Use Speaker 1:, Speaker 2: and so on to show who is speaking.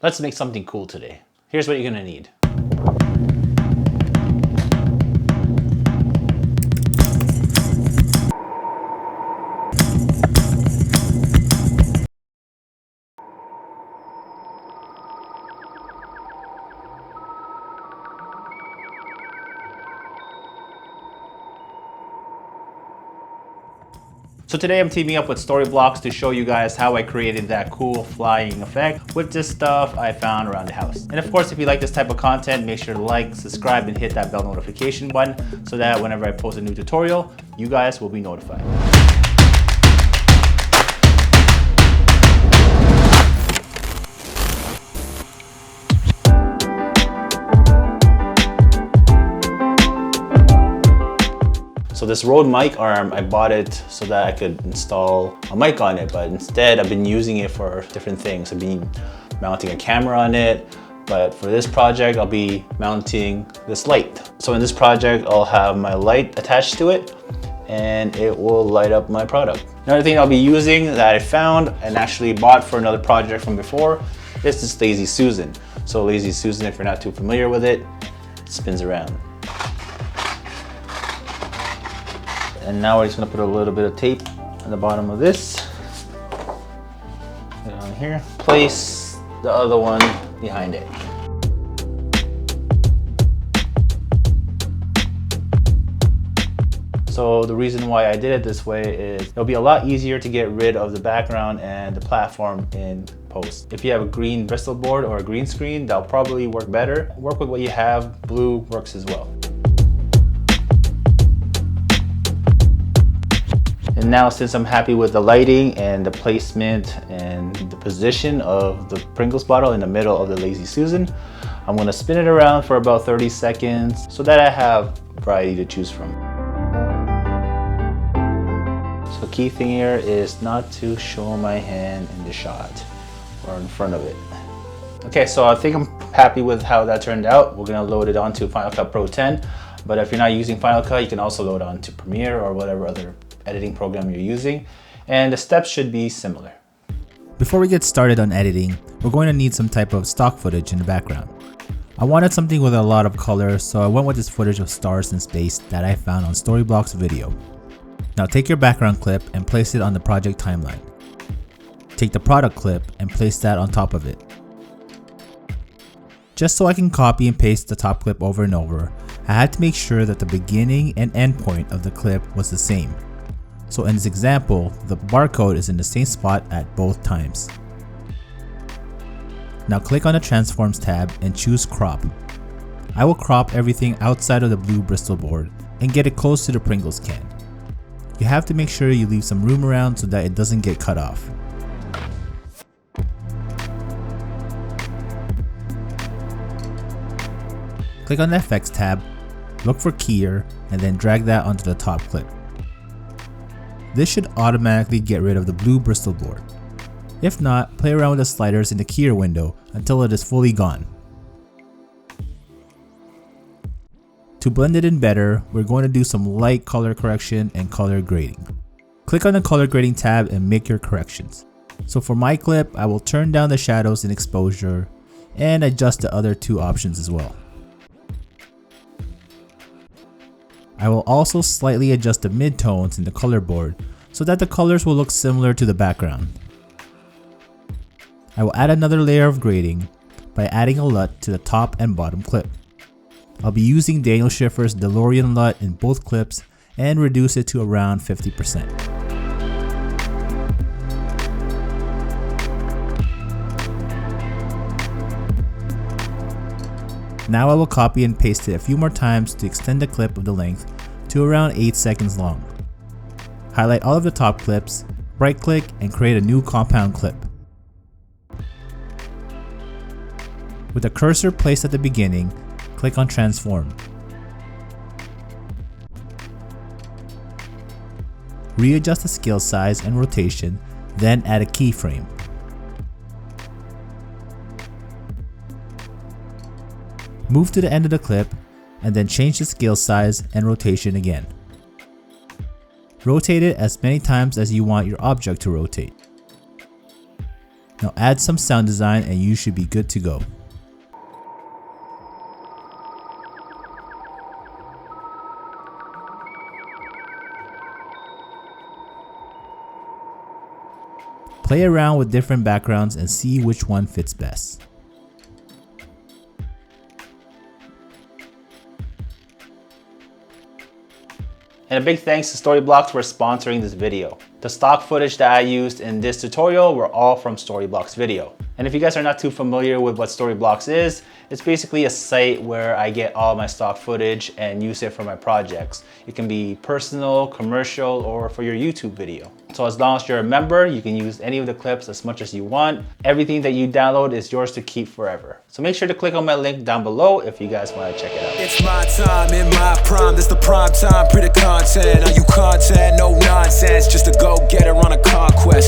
Speaker 1: Let's make something cool today. Here's what you're gonna need. So today I'm teaming up with Storyblocks to show you guys how I created that cool flying effect with this stuff I found around the house. And of course, if you like this type of content, make sure to like, subscribe, and hit that bell notification button so that whenever I post a new tutorial, you guys will be notified. So this Rode mic arm, I bought it so that I could install a mic on it, but instead I've been using it for different things. I've been mounting a camera on it, but for this project, I'll be mounting this light. So in this project, I'll have my light attached to it and it will light up my product. Another thing I'll be using that I found and actually bought for another project from before is this Lazy Susan. So Lazy Susan, if you're not too familiar with it, it spins around. And now we're just gonna put a little bit of tape on the bottom of this. Put it on here. Place the other one behind it. So the reason why I did it this way is it'll be a lot easier to get rid of the background and the platform in post. If you have a green Bristol board or a green screen, that'll probably work better. Work with what you have. Blue works as well. And now, since I'm happy with the lighting and the placement and the position of the Pringles bottle in the middle of the Lazy Susan, I'm gonna spin it around for about 30 seconds so that I have variety to choose from. So key thing here is not to show my hand in the shot or in front of it. Okay, so I think I'm happy with how that turned out. We're gonna load it onto Final Cut Pro 10, but if you're not using Final Cut, you can also load onto Premiere or whatever other editing program you're using, and the steps should be similar.
Speaker 2: Before we get started on editing, we're going to need some type of stock footage in the background. I wanted something with a lot of color, so I went with this footage of stars in space that I found on Storyblocks video. Now take your background clip and place it on the project timeline. Take the product clip and place that on top of it. Just so I can copy and paste the top clip over and over, I had to make sure that the beginning and end point of the clip was the same. So in this example, the barcode is in the same spot at both times. Now click on the Transforms tab and choose Crop. I will crop everything outside of the blue Bristol board and get it close to the Pringles can. You have to make sure you leave some room around so that it doesn't get cut off. Click on the Effects tab, look for Keyer, and then drag that onto the top clip. This should automatically get rid of the blue Bristol board. If not, play around with the sliders in the Keyer window until it is fully gone. To blend it in better, we're going to do some light color correction and color grading. Click on the color grading tab and make your corrections. So for my clip, I will turn down the shadows and exposure and adjust the other two options as well. I will also slightly adjust the midtones in the color board so that the colors will look similar to the background. I will add another layer of grading by adding a LUT to the top and bottom clip. I'll be using Daniel Schiffer's DeLorean LUT in both clips and reduce it to around 50%. Now I will copy and paste it a few more times to extend the clip of the length to around 8 seconds long. Highlight all of the top clips, right click, and create a new compound clip. With the cursor placed at the beginning, click on Transform. Readjust the scale size and rotation, then add a keyframe. Move to the end of the clip and then change the scale size and rotation again. Rotate it as many times as you want your object to rotate. Now add some sound design and you should be good to go. Play around with different backgrounds and see which one fits best.
Speaker 1: And a big thanks to Storyblocks for sponsoring this video. The stock footage that I used in this tutorial were all from Storyblocks video. And if you guys are not too familiar with what Storyblocks is, it's basically a site where I get all my stock footage and use it for my projects. It can be personal, commercial, or for your YouTube video. So as long as you're a member, you can use any of the clips as much as you want. Everything that you download is yours to keep forever. So make sure to click on my link down below if you guys want to check it out.
Speaker 3: It's my time in my prime. This the prime time. Pretty content. Are you content? No nonsense. Just a go-getter on a conquest.